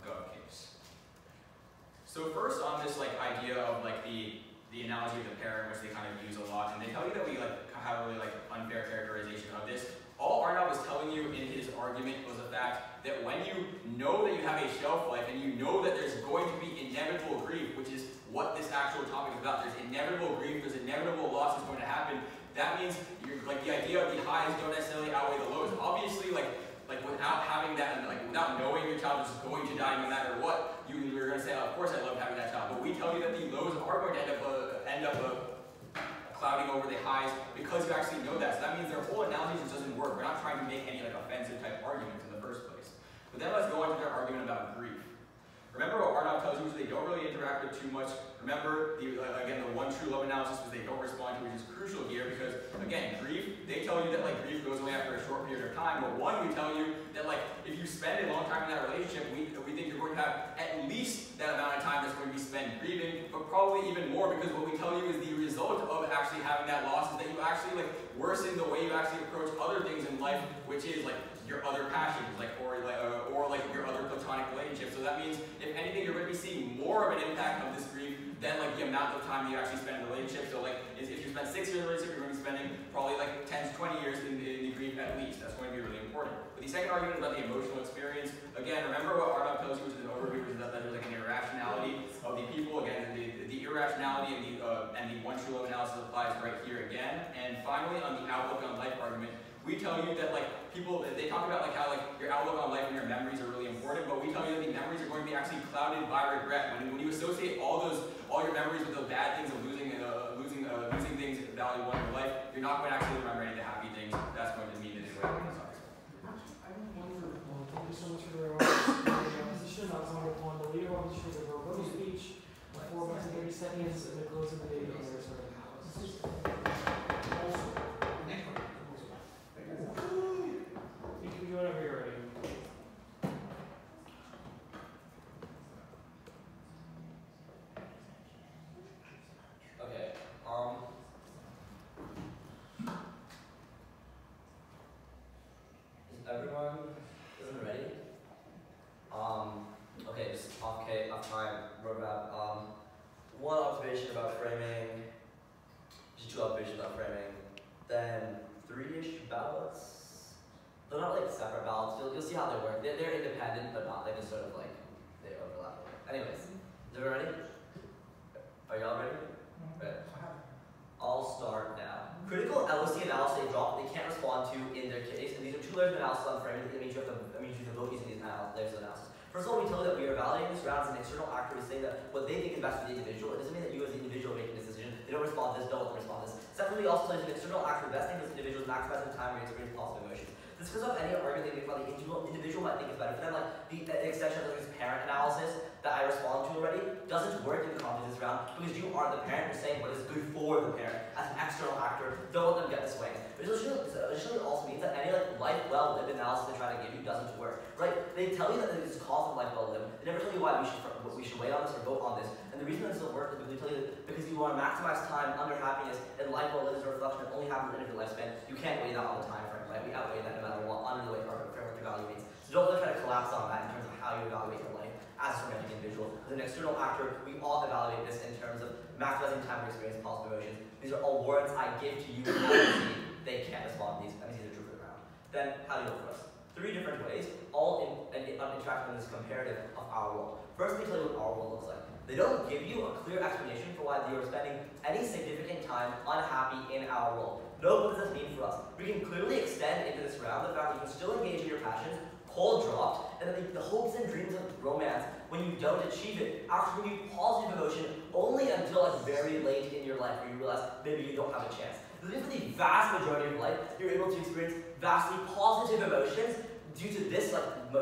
Gov case. So first on this like idea of like the analogy of the parent, which they kind of use a lot, and they tell you that we like have a really like unfair characterization of this. All Arnav was telling you in his argument was the fact that when you know that you have a shelf life and you know that there's going to be inevitable grief, which is what this actual topic is about, there's inevitable grief, there's inevitable loss is going to happen, that means you're like the idea of the highs don't necessarily outweigh the lows. Obviously, like without having that, and like without knowing your child is going to die no matter what, you're going to say, oh, of course I love having that child. But we tell you that the lows are going to end up clouding over the highs because you actually know that. So that means their whole analogy just doesn't work. We're not trying to make any like offensive type arguments in the first place. But then let's go on to their argument about grief. Remember what Arnav tells you is they don't really interact with too much. Remember, again, the one true love analysis was they don't respond to, which is crucial here because, again, grief, they tell you that like grief goes away after a short period of time. But one, we tell you that like if you spend a long time in that relationship, we think you're going to have at least that amount of time that's going to be spent grieving, but probably even more, because what we tell you is the result of actually having that loss is that you actually like worsen the way you actually approach other things in life, which is like your other passions, or your other platonic relationships. So that means, if anything, you're going to be seeing more of an impact of this grief than like the amount of time you actually spend in a relationship. So like, if you spend 6 years in a relationship, you're going to be spending probably like 10 to 20 years in the grief at least. That's going to be really important. But the second argument is about the emotional experience. Again, remember what Arnav tells you, which is an overview, which is that there's like an irrationality of the people. Again, the irrationality and the one true love analysis applies right here again. And finally, on the outlook on life argument, we tell you that like people, they talk about like how like your outlook on life and your memories are really important, but we tell you that the memories are going to be actually clouded by regret. When you associate all your memories with the bad things of losing things valuable in your life, you're not going to actually remember any of the happy things. That's going to mean that it's going to be successful. Wonderful. Thank you so much for your opposition. I was wonderful on the leader opposition of the verbal speech. 4 minutes and 30 seconds at the close of the day. You can do whatever you're ready. Okay. Is everyone ready? Okay, just off time roadmap. One observation about framing, just 2 observations about framing, then 3-ish ballots. They're not like separate ballots. You'll see how they work. They're independent, but not. They just sort of like they overlap. Anyways, is everyone ready? Are y'all ready? Right. I'll start now. Critical LOC analysis they drop, they can't respond to in their case, and these are 2 layers of analysis on framing. That means you have to vote using these layers of analysis. First of all, we tell you that we are validating this round as an external actor. We say that what they think is best for the individual. It doesn't mean that you as the individual are making this decision. They don't respond to this, don't respond to this. Secondly, we also tell you an external actor, the best thing for this individual is maximizing time where you experience positive emotions. This goes off any argument they make about the individual might think is better. For them, like the extension of this parent analysis that I respond to already doesn't work in the context of this round because you aren't the parent. You're saying what is good for the parent as an external actor. Don't let them get this way. But it additionally also means that any like life well lived analysis they try to give you doesn't work, right? they tell you that it's cost of life well lived. They never tell you why we should wait on this or vote on this. And the reason that this doesn't work is because they tell you that because you want to maximize time under happiness, and life well lived is a reflection that only happens at the end of your lifespan. You can't weigh that on the time frame, right? We outweigh that no matter what under the way our framework evaluates. So don't really try to collapse on that in terms of how you evaluate your life as a romantic individual. As an external actor, we all evaluate this in terms of maximizing time to experience positive emotions. These are all warrants I give to you. They can't respond to these. That means these are true for the ground. Then, how do you look for us? 3 different ways, all interacting in this comparative of our world. First, let me tell you what our world looks like. They don't give you a clear explanation for why you are spending any significant time unhappy in our world. No, what does this mean for us? We can clearly extend into this round the fact that you can still engage in your passions, cold dropped, and that the hopes and dreams of romance, when you don't achieve it, actually give you positive emotion only until like very late in your life where you realize maybe you don't have a chance. For the vast majority of your life, you're able to experience vastly positive emotions due to this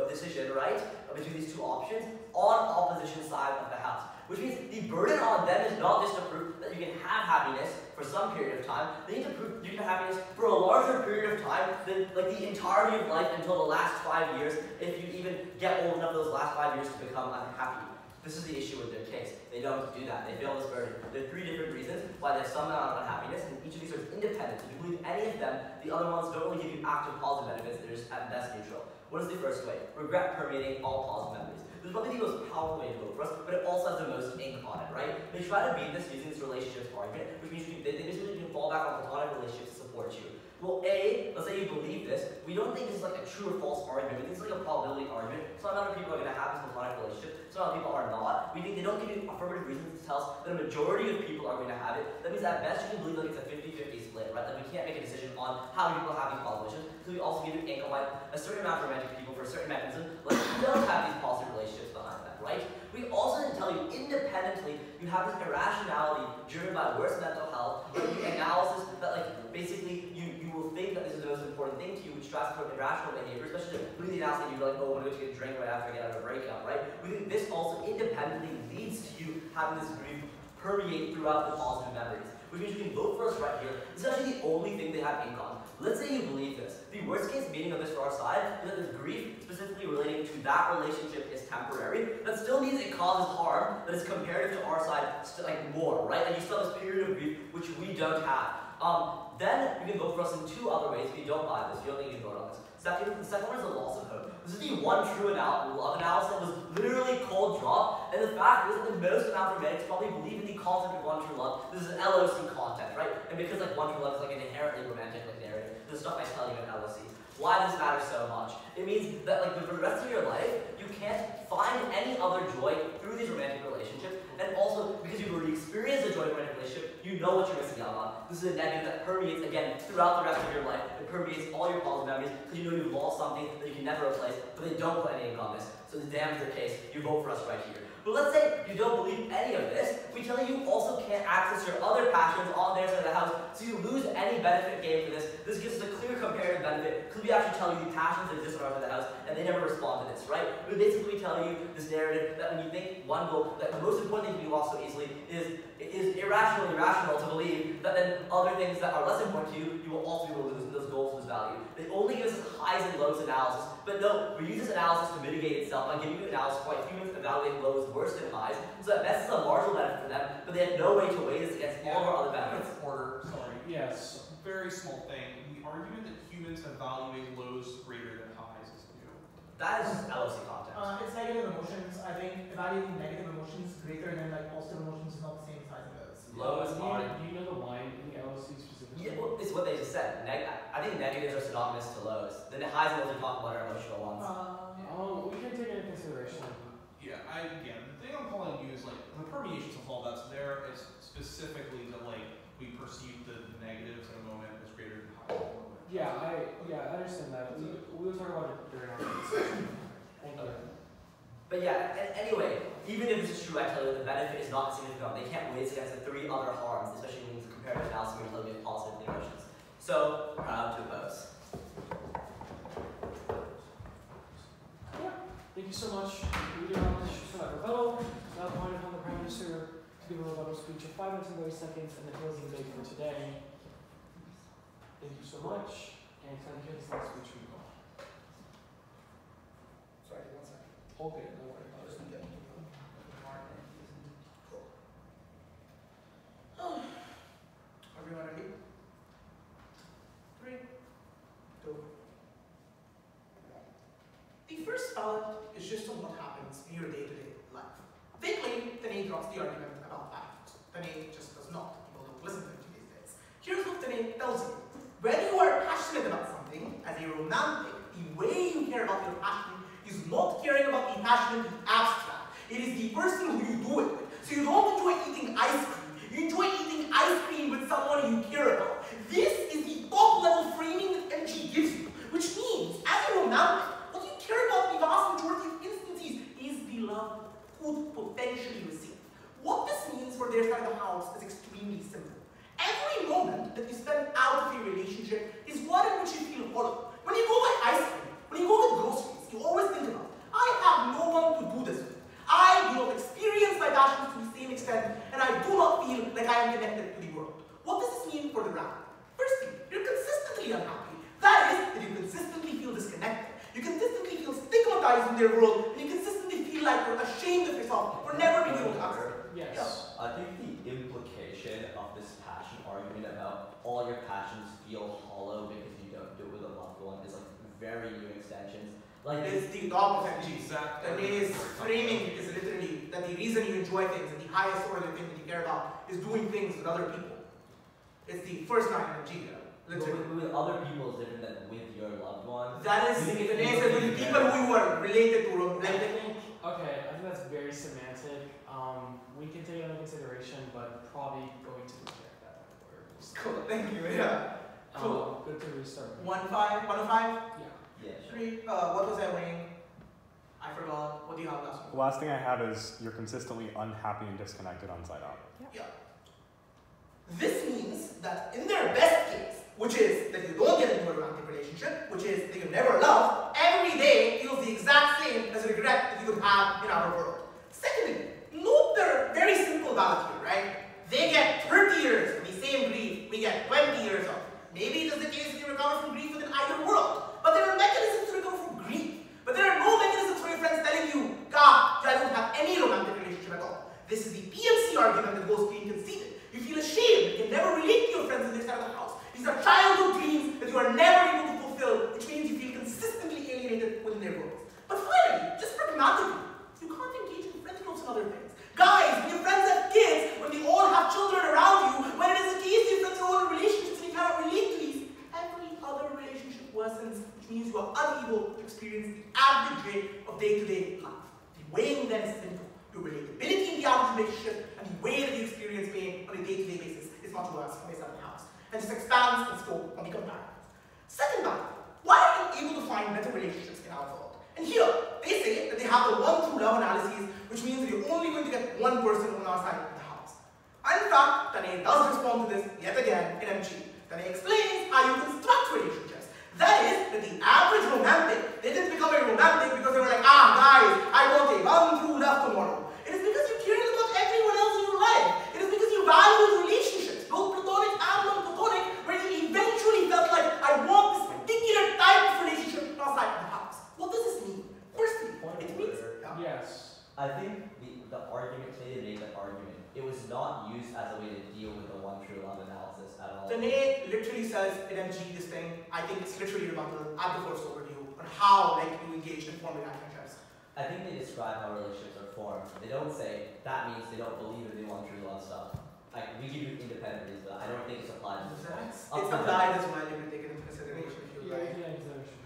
decision, right, between these 2 options on opposition side of the house. Which means the burden on them is not just to prove that you can have happiness for some period of time. They need to prove you can have happiness for a larger period of time than like the entirety of life until the last 5 years, if you even get old enough those last 5 years to become unhappy. This is the issue with their case. They don't do that. They fail this burden. There are 3 different reasons why there's some amount of unhappiness, and each of these are independent. So if you believe any of them, the other ones don't really give you active positive benefits. They're just at best neutral. What is the first way? Regret permeating all positive memories. This is probably the most powerful way to vote for us, but it also has the most ink on it, right? They try to beat this using this relationships argument, which means they basically can fall back on platonic relationships to support you. Well, A, let's say you believe this, we don't think this is like a true or false argument. We think it's like a probability argument. Some amount of people are going to have this platonic relationship, some amount of people are not. We think they don't give you affirmative reasons to tell us that a majority of people are going to have it. That means at best you can believe like it's a 50-50 split, right? That we can't make a decision on how many people have these positive relationships. So we also give you ink on why a certain amount of romantic people for a certain mechanism, like don't have these positive relationships behind them, right? We also didn't tell you independently you have this irrationality driven by worse mental health, or the analysis that like basically you will think that this is the most important thing to you, which drives toward irrational behavior, especially reading the analysis you're like, oh, I'm going to go take a drink right after I get out of a breakup, right? We think this also independently leads to you having this grief permeate throughout the positive memories. Which means you can vote for us right here. This is actually the only thing they have ink on. Let's say you believe this. The worst case meaning of this for our side is that the grief specifically relating to that relationship is temporary. That still means it causes harm that is comparative to our side like more, right? And you still have this period of grief which we don't have. Then you can vote for us in 2 other ways if you don't buy this. You don't think you can vote on this. The second one is the loss of hope. This is the one true love analysis that was literally cold drop, and the fact is that the most amount of romantics probably believe in the concept of one true love. This is LOC content, right? And because like one true love is like an inherently romantic like narrative, the stuff I tell you in LOC. Why does this matter so much? It means that like for the rest of your life, you can't find any other joy through these romantic relationships, and also because you've already experienced a joy romantic relationship, you know what you're missing out on. This is a negative that permeates again throughout the rest of your life. It permeates all your positive memories because you know you've lost something that you can never replace, but they don't put any ink on this. So the damn is the case. You vote for us right here. But let's say you don't believe any of this. We tell you also can't access your other passions on their side of the house, so you lose any benefit gained for this. This gives us a clear comparative benefit because we actually tell you the passions exist on our side of the house, and they never respond to this, right? We basically tell you this narrative that when you think one goal, that the most important thing you lost so easily is irrational to believe that then other things that are less important to you, you will also be able to lose those goals lose value. They only give us highs and lows analysis, but no, we use this analysis to mitigate itself by giving you analysis for why humans evaluate lows worse than highs, so that best is a marginal benefit for them, but they have no way to weigh this against all of our other benefits. Yes, very small thing. The argument that humans evaluate lows greater than highs is new. That is LOC content. It's negative emotions. I think evaluating negative emotions greater than like positive emotions is not the same size as those. Lows are. Do you know the line in the LOC specifically? Yeah, well, it's what they just said. I think negatives are synonymous to lows. The highs and lows we talk about are emotional ones. We can take into consideration. Yeah, the thing I'm calling you is like the permeations of all that's there is specifically that like we perceive the negatives in a moment as greater than highs in a moment. Yeah, I understand that. We will talk about it during our discussion. Thank you. But yeah, anyway, even if this is true, I tell you the benefit is not significant. They can't weigh this against the 3 other harms, especially when you compare to analysis where you tell you have positive emotions. So, proud to oppose. Thank you so much. We do have issues for that rebuttal. Now calling upon the Prime Minister to give a rebuttal speech of 5 minutes and 30 seconds and the closing debate for today. Thank you so much. And can I hear this last speech from you all? Sorry. Okay, don't worry about it. Everyone ready? 3, 2. The first ballot is just on what happens in your day-to-day life. Vaguely, Tane drops the argument about passions. Tane just does not. People don't listen to him these days. Here's what Tane tells you. When you are passionate about something, as a romantic, the way you care about your passion is not caring about the passion in the abstract. It is the person who you do it with. So you don't enjoy eating ice cream. You enjoy eating ice cream with someone you care about. This is the top-level framing that MG gives you, which means, as a romantic, what you care about in the vast majority of instances is the love could potentially receive. What this means for their side of the house is extremely simple. Every moment that you spend out of a relationship is one in which you feel hollow. When you go buy ice cream, when you go get groceries, you always think about, I have no one to do this with. I do not experience my passions to the same extent, and I do not feel like I am connected to the world. What does this mean for the ground? Firstly, you're consistently unhappy. That is, that you consistently feel disconnected. You consistently feel stigmatized in their world, and you consistently feel like you're ashamed of yourself for never being able to accept. Yes. Yeah. I think the implication of this passion argument about all your passions feel hollow because you don't do it with a loved one is like very new extensions. Like It is the top of MG. Exactly. Tane's framing is literally that the reason you enjoy things and the highest order thing that you care about is doing things with other people. It's the first line of MG, literally. with other people is different than with your loved one. That is, You think it's Tane said with the people who you are related to, Okay, I think that's very semantic. We can take it into consideration, but probably going to reject that word. Cool, thank you, yeah. Cool. Good to restart. 105, 105? Yeah. Yeah, sure. 3, what was I weighing? I forgot. What do you have last The last thing I have is you're consistently unhappy and disconnected on side out. Yeah. This means that in their best case, which is that you don't get into a romantic relationship, which is that you never love, every day feels the exact same as a regret that you would have in our world. Secondly, note their very simple ballot here, right? They get 30 years of the same grief, we get 20 years of. Maybe it is the case that you recover from grief within either world, but there are mechanisms to recover from grief. But there are no mechanisms for your friends telling you, God, I don't have any romantic relationship at all. This is the PMC argument that goes being conceded. You feel ashamed, you can never relate to your friends on their side of the house. These are childhood dreams that you are never able to fulfill, which means you feel consistently alienated within their worlds. But finally, just pragmatically, you can't engage in friend groups and other things. Guys, when your friends have kids, when they all have children around you, when it is the case your friends are all in relationships and you cannot relate to these, every other relationship worsens, which means you are unable to experience the average rate of day-to-day life. The weighing then is simple. Your relatability in the average relationship and the way that you experience pain on a day-to-day basis is much worse based on the house. And just expands its scope on the comparisons. Second matter, why are you able to find better relationships in our world? And here, they say that they have the one true love analysis, which means that you're only going to get one person on our side of the house. And in fact, Tane does respond to this yet again in MG. Tane explains how you construct relationships. That is, that the average romantic, they didn't become a romantic because they were like, guys, I want a one true love tomorrow. It is because you care about everyone else in your life. It is because you value relationships, both platonic and non-platonic, where you eventually felt like, I want this particular type of relationship outside of the house. What does this mean? Firstly, it means... Yes. I think the argument, Tane made that argument, it was not used as a way to deal with the one true love analysis at all. Tane literally says in MG this thing, I think it's literally rebuttal at the first overview on how you engage in forming relationships. I think they describe how relationships are formed. They don't say that means they don't believe in the one true love stuff. Like, we give you independent reasons, but I don't think it's applied to this point. It's applied as well, you can take it into consideration if you like. Yeah, consideration.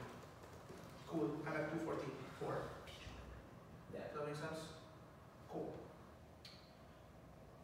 Cool, I'm at 244. Yeah. Does that make sense? Cool.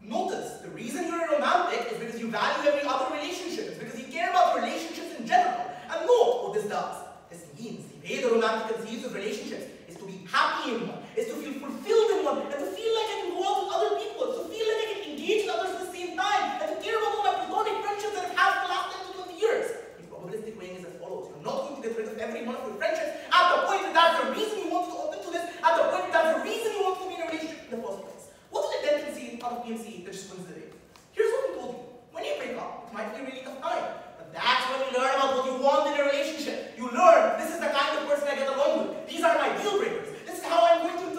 Notice, the reason you're a romantic is because you value every other relationship. It's because you care about relationships in general. And note what this does. This means the way the romantic conceives of relationships is to be happy in one, is to feel fulfilled in one, and to feel like I can go out with other people, to feel like I can engage with others at the same time, and to care about all my platonic friendships that I've had for the last 10 to 20 years. The probabilistic weighing is as follows. You're not going to get rid of every one of your friendships at the point that that's the reason you want to open to this, at the point that that's the reason you want to be in a relationship in the first place. What did the then concede out of PMC that just wins the day? Here's what we told you. When you break up, it might be a really tough time. But that's when you learn about what you want in a relationship. You learn, this is the kind of person I get along with. These are my deal breakers. This is how I'm going to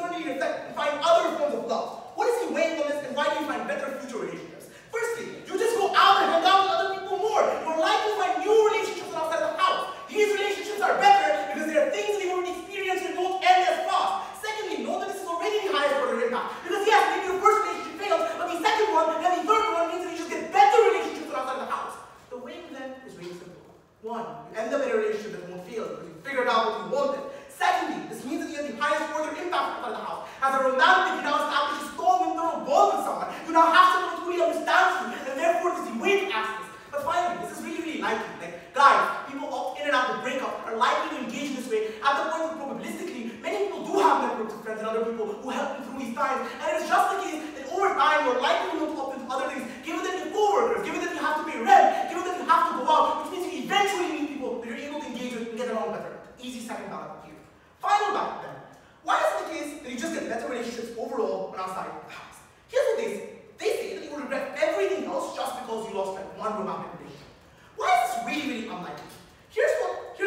figured out what you wanted. Secondly, this means that you have the highest order impact outside the house. As a romantic, you now establish a strong internal bond with someone. You now have someone who truly understands you, and therefore there's the way to access. But finally, this is really, really likely. Like, guys, people opt in and out of breakup are likely to engage in this way at the point where probabilistically, many people do have networks of friends and other people who help them through these times. And it is just the case that over time, you're likely to opt into other things, given that you're co-workers, given that you have to pay rent, given that you have to go out, which means you eventually meet people that you're able to engage with and get along better. Easy second ballot here. Final ballot then. Why is it the case that you just get better relationships overall when outside the house? Here's what they say. They say that you will regret everything else just because you lost like one romantic relationship. Why is this really, really unlikely? Here's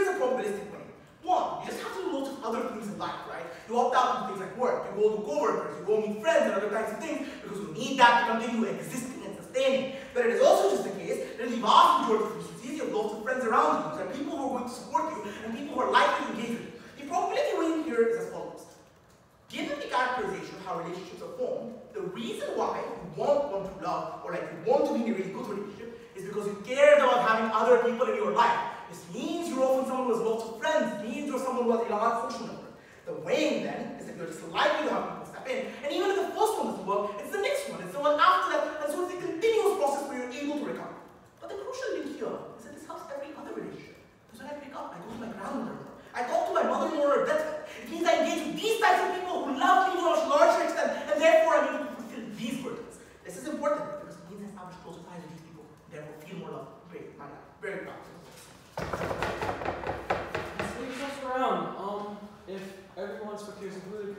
a probabilistic way. One, you just have to do lots of other things in life, right? You opt out from things like work, you go to co-workers, you go meet friends and other kinds of things because you need that to continue existing and sustaining. But it is also just the case that in the vast majority of cases, you have lots of friends around you, there are people who are going to support you and people who are likely to engage with you. The probability weighting here is as follows. Given the characterization of how relationships are formed, the reason why you want one to love or like you want to be in a really good relationship is because you cared about having other people in your life. This means you're often someone who has lots of friends. It means you're someone who has a large social network. The weighing then is that you're just likely to have people step in. And even if the first one doesn't work, it's the next one. It's the one after that. And so it's a continuous process where you're able to recover. But the crucial link here is that this helps every other relationship. Because when I pick up, I go to my grandmother more. I talk to my mother-in-law or deathbed. It means I engage with these types of people who love me to a much larger extent, and therefore I'm able to fulfill these burdens. This is important because it means I establish closer ties with these people, therefore feel more love. Great, my life. Very proud. Let's leave us around. If everyone's spectators included,